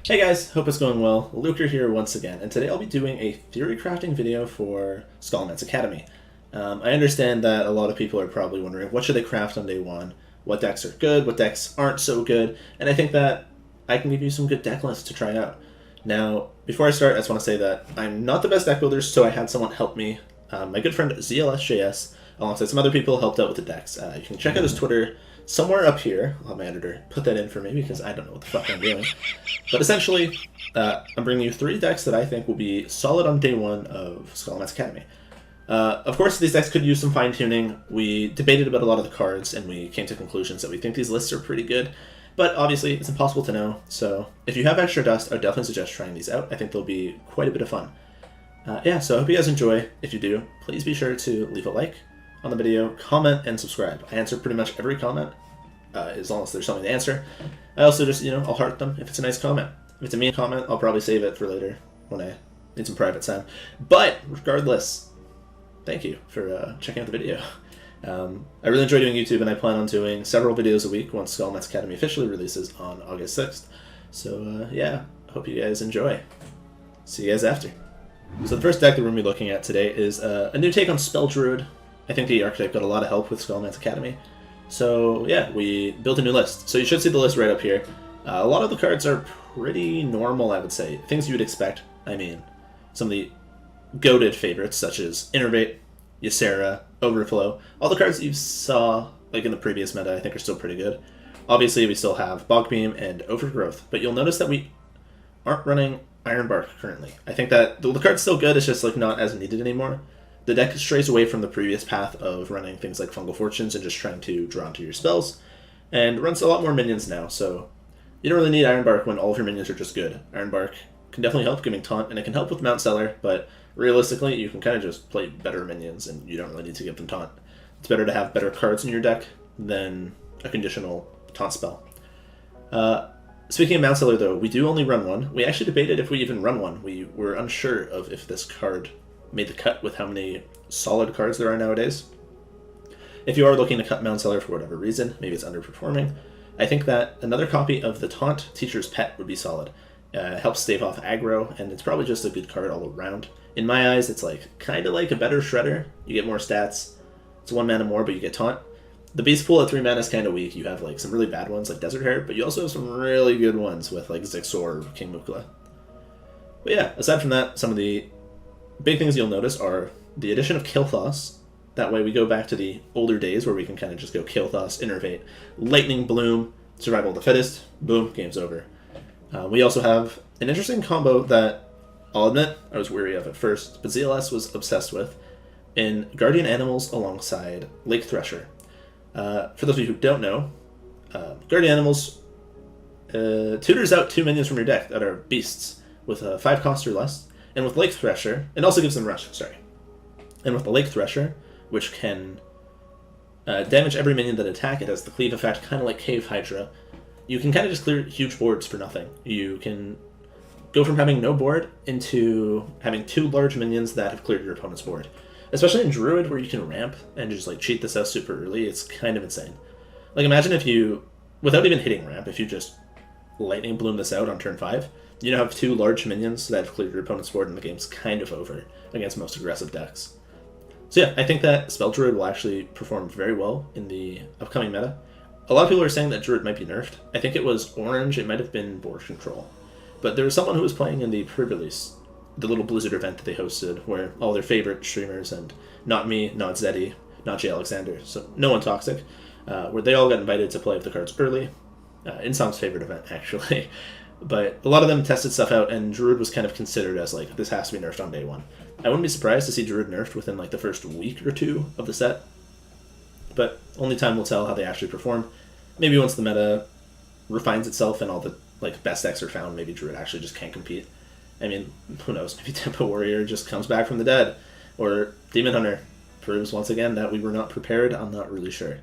Hey guys, hope it's going well. Luker here once again, and today I'll be doing a theory crafting video for Scholomance Academy. I understand that a lot of people are probably wondering what should they craft on day one, what decks are good, what decks aren't so good, and I think that I can give you some good deck lists to try out. Now, before I start, I just want to say that I'm not the best deck builder, so I had someone help me. My good friend Zlsjs, alongside some other people, helped out with the decks. You can check out his Twitter somewhere up here. I'll have my editor put that in for me because I don't know what the fuck I'm doing. But essentially, I'm bringing you 3 decks that I think will be solid on day 1 of Scholomance Academy. Of course, these decks could use some fine-tuning. We debated about a lot of the cards, and we came to conclusions that we think these lists are pretty good. But obviously, it's impossible to know, so if you have extra dust, I would definitely suggest trying these out. I think they'll be quite a bit of fun. Yeah, so I hope you guys enjoy. If you do, please be sure to leave a like on the video, comment, and subscribe. I answer pretty much every comment, as long as there's something to answer. I also just, I'll heart them if it's a nice comment. If it's a mean comment, I'll probably save it for later when I need some private time. But regardless, thank you for checking out the video. I really enjoy doing YouTube, and I plan on doing several videos a week once Scholomance Academy officially releases on August 6th. So yeah, hope you guys enjoy. See you guys after. So the first deck that we're going to be looking at today is a new take on Spell Druid. I think the archetype got a lot of help with Scholomance Academy. So yeah, we built a new list. So you should see the list right up here. A lot of the cards are pretty normal, I would say. Things you would expect. I mean, some of the goated favorites, such as Innervate, Ysera, Overflow. All the cards that you saw like in the previous meta, I think are still pretty good. Obviously, we still have Bogbeam and Overgrowth, but you'll notice that we aren't running Ironbark currently. I think that the card's still good, it's just like not as needed anymore. The deck strays away from the previous path of running things like Fungal Fortunes and just trying to draw into your spells, and runs a lot more minions now, so you don't really need Ironbark when all of your minions are just good. Ironbark can definitely help giving Taunt, and it can help with Mount Seller, but realistically, you can kind of just play better minions, and you don't really need to give them Taunt. It's better to have better cards in your deck than a conditional Taunt spell. Speaking of Mount Seller, though, we do only run one. We actually debated if we even run one. We were unsure of if this card made the cut with how many solid cards there are nowadays. If you are looking to cut Mount Seller for whatever reason, maybe it's underperforming, I think that another copy of the Taunt Teacher's Pet would be solid. It helps stave off aggro, and it's probably just a good card all around. In my eyes, it's like kind of like a better Shredder. You get more stats. It's 1 mana more, but you get Taunt. The Beast Pool at 3 mana is kind of weak. You have like some really bad ones like Desert Hare, but you also have some really good ones with like Zlsjs or King Mukla. But yeah, aside from that, some of the big things you'll notice are the addition of Kilthos. That way we go back to the older days where we can kind of just go Kilthos, Innervate, Lightning Bloom, Survival of the Fittest, boom, game's over. We also have an interesting combo that I'll admit I was weary of at first, but Zlsjs was obsessed with, in Guardian Animals alongside Lake Thresher. For those of you who don't know, Guardian Animals tutors out 2 minions from your deck that are beasts with 5 cost or less, and with Lake Thresher, it also gives them rush, sorry. And with the Lake Thresher, which can damage every minion that attack, it has the cleave effect, kind of like Cave Hydra. You can kind of just clear huge boards for nothing. You can go from having no board into having 2 large minions that have cleared your opponent's board. Especially in Druid, where you can ramp and just like cheat this out super early, it's kind of insane. Like imagine if you, without even hitting ramp, if you just Lightning Bloom this out on turn 5, you now have 2 large minions that have cleared your opponent's board, and the game's kind of over against most aggressive decks. So yeah, I think that Spell Druid will actually perform very well in the upcoming meta. A lot of people are saying that Druid might be nerfed. I think it was orange, it might have been board control. But there was someone who was playing in the pre-release, the little Blizzard event that they hosted, where all their favorite streamers, and not me, not Zeddy, not Jay Alexander, so no one toxic, where they all got invited to play with the cards early. Insom's favorite event, actually. But a lot of them tested stuff out, and Druid was kind of considered as like, this has to be nerfed on day 1. I wouldn't be surprised to see Druid nerfed within like the first week or 2 of the set. But only time will tell how they actually perform. Maybe once the meta refines itself and all the like best decks are found, maybe Druid actually just can't compete. I mean, who knows, maybe Tempo Warrior just comes back from the dead, or Demon Hunter proves once again that we were not prepared. I'm not really sure.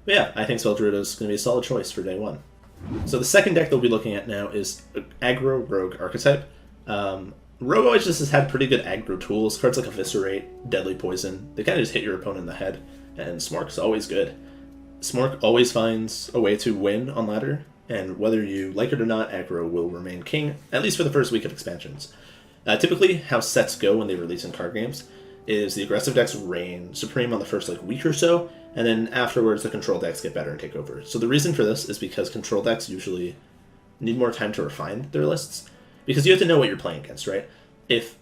But yeah, I think Spell Druid is going to be a solid choice for day 1. So the second deck that we'll be looking at now is Aggro Rogue archetype. Rogue always just has had pretty good aggro tools. Cards like Eviscerate, Deadly Poison, they kind of just hit your opponent in the head, and Smork's always good. Smork always finds a way to win on ladder, and whether you like it or not, aggro will remain king, at least for the first week of expansions. Typically, how sets go when they release in card games is the aggressive decks reign supreme on the first week or so, and then afterwards the control decks get better and take over. So the reason for this is because control decks usually need more time to refine their lists, because you have to know what you're playing against, right? If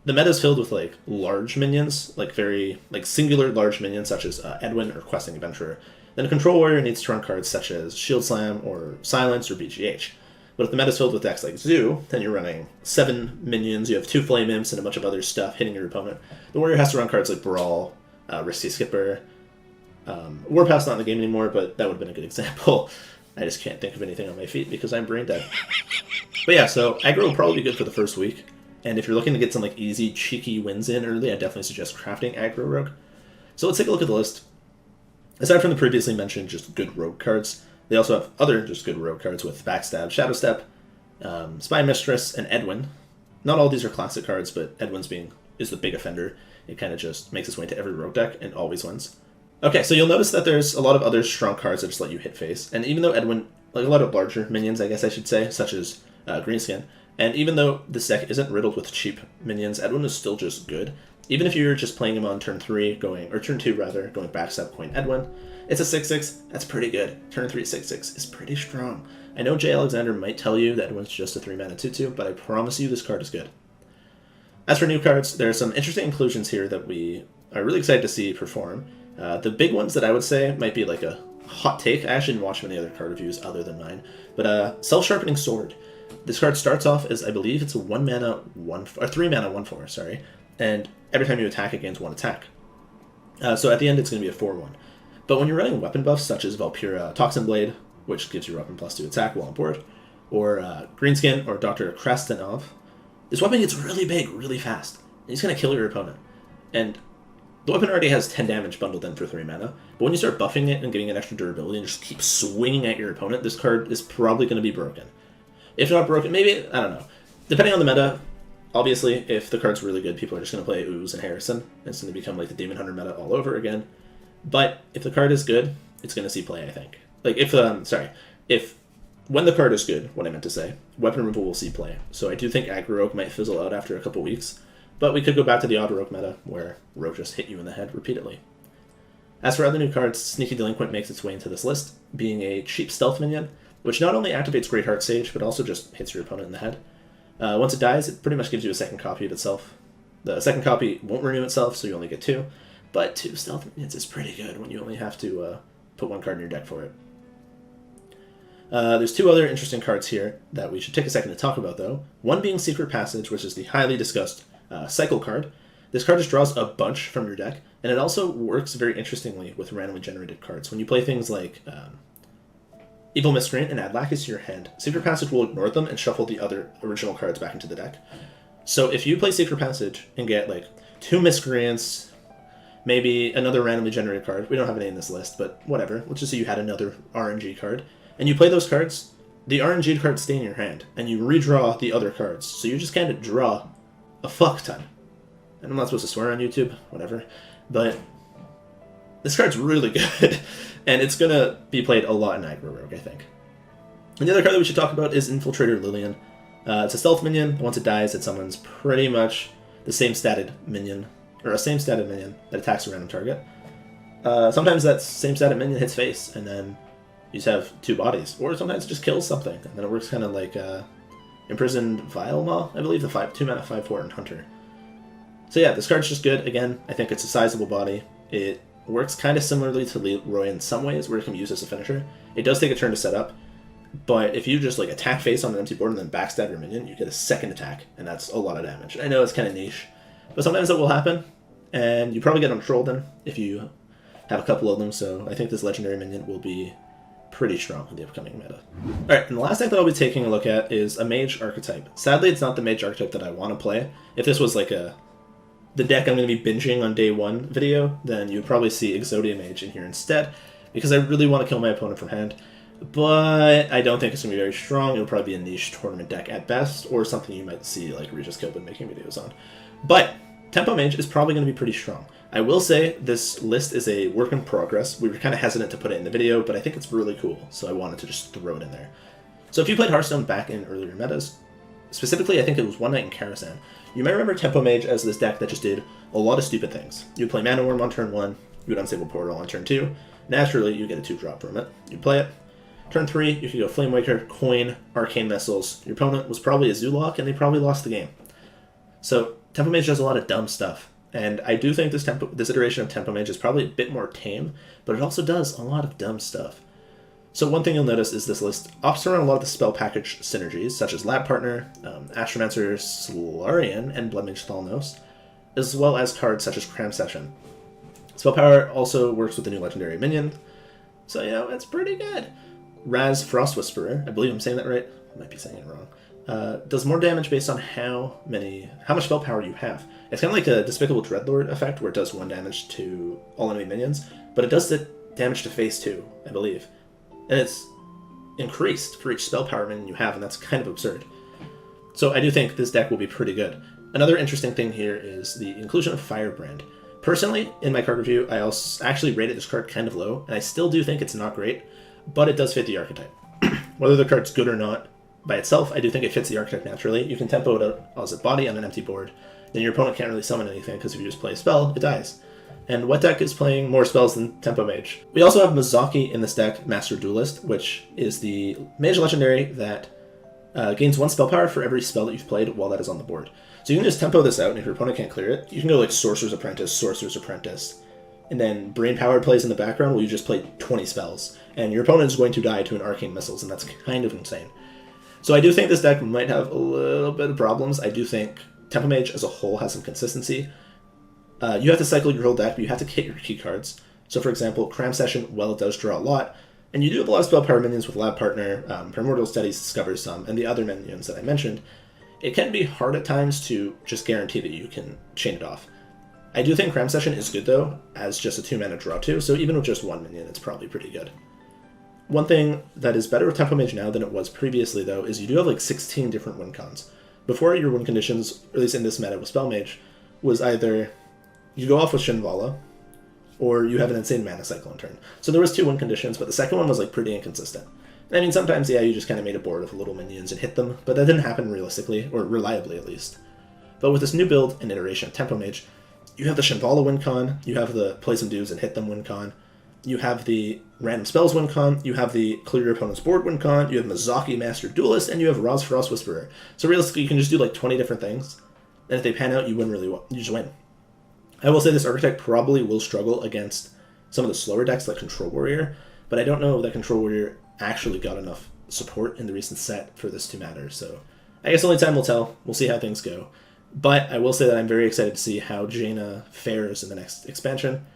the meta is filled with large minions, very singular large minions such as Edwin or Questing Adventurer, then a control warrior needs to run cards such as Shield Slam or Silence or BGH. But if the meta is filled with decks like Zoo, then you're running 7 minions, you have 2 Flame Imps and a bunch of other stuff hitting your opponent. The warrior has to run cards like Brawl, Risky Skipper. Warpath's not in the game anymore, but that would have been a good example. I just can't think of anything on my feet because I'm brain dead. But yeah, so aggro will probably be good for the first week. And if you're looking to get some easy, cheeky wins in early, I definitely suggest crafting Aggro Rogue. So let's take a look at the list. Aside from the previously mentioned just good rogue cards, they also have other just good rogue cards with Backstab, Shadow Step, Spy Mistress, and Edwin. Not all of these are classic cards, but Edwin's is the big offender. It kind of just makes its way into every rogue deck and always wins. Okay, so you'll notice that there's a lot of other strong cards that just let you hit face. And even though Edwin, a lot of larger minions, I guess I should say, such as Greenskin, and even though this deck isn't riddled with cheap minions, Edwin is still just good. Even if you're just playing him on turn 3, turn 2 rather, going Backstab, Coin Edwin, it's a 6/6, that's pretty good. Turn 3 6/6 is pretty strong. I know Jay Alexander might tell you that Edwin's just a 3-mana 2/2, but I promise you this card is good. As for new cards, there are some interesting inclusions here that we are really excited to see perform. The big ones that I would say might be a hot take. I actually didn't watch many other card reviews other than mine, but Self-Sharpening Sword. This card starts off as, I believe it's a 3-mana 1/4, sorry, and every time you attack, it gains 1 attack. So at the end, it's going to be a 4/1. But when you're running weapon buffs such as Valpyra Toxin Blade, which gives your weapon +2 attack while on board, or Greenskin or Dr. Krastenov, this weapon gets really big, really fast, and he's going to kill your opponent. And the weapon already has 10 damage bundled in for 3 mana, but when you start buffing it and giving it extra durability and just keep swinging at your opponent, this card is probably going to be broken. If not broken, maybe, I don't know. Depending on the meta, obviously, if the card's really good, people are just going to play Ooze and Harrison. It's going to become the Demon Hunter meta all over again. But if the card is good, it's going to see play, I think. When the card is good, what I meant to say, weapon removal will see play. So I do think Aggro Rogue might fizzle out after a couple weeks, but we could go back to the odd Rogue meta, where Rogue just hit you in the head repeatedly. As for other new cards, Sneaky Delinquent makes its way into this list, being a cheap stealth minion, which not only activates Greatheart Sage, but also just hits your opponent in the head. Once it dies, it pretty much gives you a second copy of itself. The second copy won't renew itself, so you only get 2, but 2 stealth minions is pretty good when you only have to put 1 card in your deck for it. There's 2 other interesting cards here that we should take a second to talk about, though. One being Secret Passage, which is the highly discussed cycle card. This card just draws a bunch from your deck, and it also works very interestingly with randomly generated cards. When you play things like Evil Miscreant and add Lackeys to your hand, Secret Passage will ignore them and shuffle the other original cards back into the deck. So if you play Secret Passage and get 2 Miscreants, maybe another randomly generated card, we don't have any in this list, but whatever, let's just say you had another RNG card, and you play those cards, the RNG cards stay in your hand, and you redraw the other cards. So you just kind of draw a fuck ton. And I'm not supposed to swear on YouTube, whatever, but this card's really good, and it's going to be played a lot in Aggro Rogue, I think. And the other card that we should talk about is Infiltrator Lillian. It's a stealth minion. Once it dies, it summons pretty much the same statted minion, or a same statted minion that attacks a random target. Sometimes that same statted minion hits face, and then you just have 2 bodies, or sometimes it just kills something, and then it works kind of like Imprisoned Vile Maw, I believe, the 2-mana 5/4 and Hunter. So yeah, this card's just good. Again, I think it's a sizable body. It works kind of similarly to Leroy in some ways, where it can be used as a finisher. It does take a turn to set up, but if you just attack face on an empty board and then backstab your minion, you get a second attack, and that's a lot of damage. I know it's kind of niche, but sometimes that will happen, and you probably get on trolled in if you have a couple of them, so I think this legendary minion will be pretty strong in the upcoming meta. Alright, and the last deck that I'll be taking a look at is a Mage archetype. Sadly, it's not the Mage archetype that I want to play. If this was the deck I'm going to be binging on day 1 video, then you'd probably see Exodia Mage in here instead, because I really want to kill my opponent from hand. But I don't think it's going to be very strong. It'll probably be a niche tournament deck at best, or something you might see Regis Kilbin making videos on. But Tempo Mage is probably going to be pretty strong. I will say this list is a work in progress. We were kind of hesitant to put it in the video, but I think it's really cool, so I wanted to just throw it in there. So if you played Hearthstone back in earlier metas, specifically I think it was One Night in Karazhan, you might remember Tempo Mage as this deck that just did a lot of stupid things. You'd play Mana Worm on turn 1, you would Unstable Portal on turn 2, naturally you get a 2-drop from it, you'd play it. Turn 3, you could go Flame Waker, Coin, Arcane Missiles. Your opponent was probably a Zulok, and they probably lost the game. So Tempo Mage does a lot of dumb stuff. And I do think this iteration of Tempo Mage is probably a bit more tame, but it also does a lot of dumb stuff. So one thing you'll notice is this list opts around a lot of the spell package synergies, such as Lab Partner, Astromancer, Solarian, and Bloodmage Thalnos, as well as cards such as Cram Session. Spell Power also works with the new legendary minion, so it's pretty good. Raz Frost Whisperer, I believe I'm saying that right, I might be saying it wrong, does more damage based on how much spell power you have. It's kind of like a Despicable Dreadlord effect, where it does 1 damage to all enemy minions, but it does the damage to face too, I believe. And it's increased for each spell power minion you have, and that's kind of absurd. So I do think this deck will be pretty good. Another interesting thing here is the inclusion of Firebrand. Personally, in my card review, I also actually rated this card kind of low, and I still do think it's not great, but it does fit the archetype. Whether the card's good or not, by itself, I do think it fits the archetype naturally. You can tempo it out as a body on an empty board, then your opponent can't really summon anything, because if you just play a spell, it dies. And what deck is playing more spells than Tempo Mage? We also have Mizaki in this deck, Master Duelist, which is the Mage legendary that gains 1 spell power for every spell that you've played while that is on the board. So you can just tempo this out, and if your opponent can't clear it, you can go like Sorcerer's Apprentice, and then Brain Power plays in the background where you just play 20 spells, and your opponent is going to die to an Arcane Missiles, and that's kind of insane. So I do think this deck might have a little bit of problems. I do think Tempo Mage as a whole has some consistency. You have to cycle your whole deck, but you have to hit your key cards. So for example, Cram Session, well, it does draw a lot, and you do have a lot of spell power minions with Lab Partner, Primordial Studies discovers some, and the other minions that I mentioned. It can be hard at times to just guarantee that you can chain it off. I do think Cram Session is good though, as just a 2-mana draw too, so even with just 1 minion, it's probably pretty good. One thing that is better with Tempo Mage now than it was previously though, is you do have like 16 different win cons. Before, your win conditions, or at least in this meta with Spell Mage, was either you go off with Shinvala, or you have an insane mana cycle in turn. So there was 2 win conditions, but the second one was like pretty inconsistent. I mean, sometimes, yeah, you just kind of made a board of little minions and hit them, but that didn't happen realistically, or reliably at least. But with this new build and iteration of Tempo Mage, you have the Shinvala win con, you have the play some dudes and hit them win con, you have the random spells win con, you have the clear your opponent's board win con, you have Mizaki Master Duelist, and you have Raz Frost Whisperer. So realistically, you can just do like 20 different things, and if they pan out, you win really well. You just win. I will say this archetype probably will struggle against some of the slower decks like Control Warrior, but I don't know that Control Warrior actually got enough support in the recent set for this to matter, so I guess only time will tell. We'll see how things go. But I will say that I'm very excited to see how Jaina fares in the next expansion.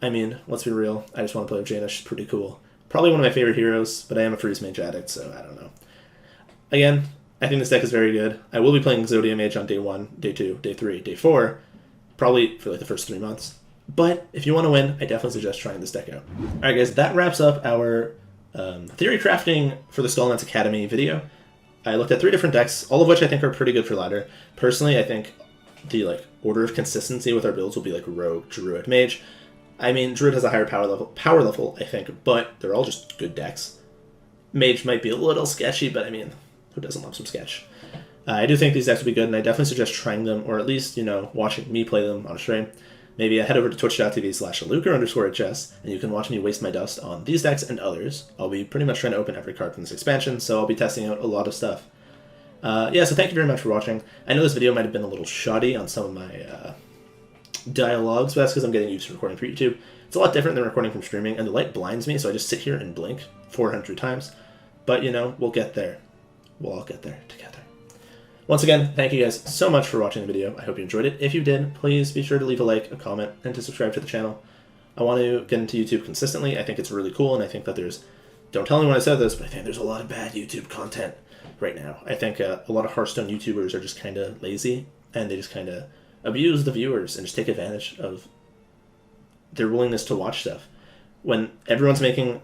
I mean, let's be real, I just want to play with Jaina, she's pretty cool. Probably one of my favorite heroes, but I am a Freeze Mage addict, so I don't know. Again, I think this deck is very good. I will be playing Exodia Mage on day 1, day 2, day 3, day 4, probably for like the first 3 months. But if you want to win, I definitely suggest trying this deck out. Alright guys, that wraps up our theory crafting for the Scholomance Academy video. I looked at 3 different decks, all of which I think are pretty good for ladder. Personally, I think the order of consistency with our builds will be like Rogue, Druid, Mage. I mean, Druid has a higher power level, I think, but they're all just good decks. Mage might be a little sketchy, but I mean, who doesn't love some sketch? I do think these decks will be good, and I definitely suggest trying them, or at least, watching me play them on a stream. Maybe head over to twitch.tv/LukerHS, and you can watch me waste my dust on these decks and others. I'll be pretty much trying to open every card from this expansion, so I'll be testing out a lot of stuff. Yeah, so thank you very much for watching. I know this video might have been a little shoddy on some of my dialogues, but that's because I'm getting used to recording for YouTube. It's a lot different than recording from streaming, and the light blinds me, so I just sit here and blink 400 times. But, we'll get there. We'll all get there together. Once again, thank you guys so much for watching the video. I hope you enjoyed it. If you did, please be sure to leave a like, a comment, and to subscribe to the channel. I want to get into YouTube consistently. I think it's really cool, and I think that don't tell anyone I said this, but I think there's a lot of bad YouTube content right now. I think a lot of Hearthstone YouTubers are just kind of lazy, and they just kind of abuse the viewers and just take advantage of their willingness to watch stuff. When everyone's making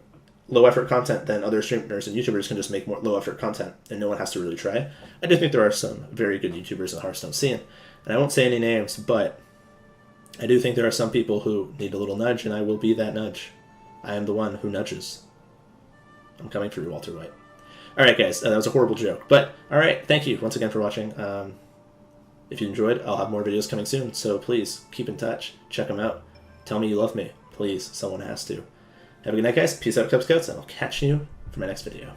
low-effort content, then other streamers and YouTubers can just make more low-effort content, and no one has to really try. I do think there are some very good YouTubers in the Hearthstone scene. And I won't say any names, but I do think there are some people who need a little nudge, and I will be that nudge. I am the one who nudges. I'm coming for you, Walter White. Alright, guys, that was a horrible joke. But, alright, thank you once again for watching. If you enjoyed, I'll have more videos coming soon, so please, keep in touch. Check them out. Tell me you love me. Please, someone has to. Have a good night, guys. Peace out, Cub Scouts, and I'll catch you for my next video.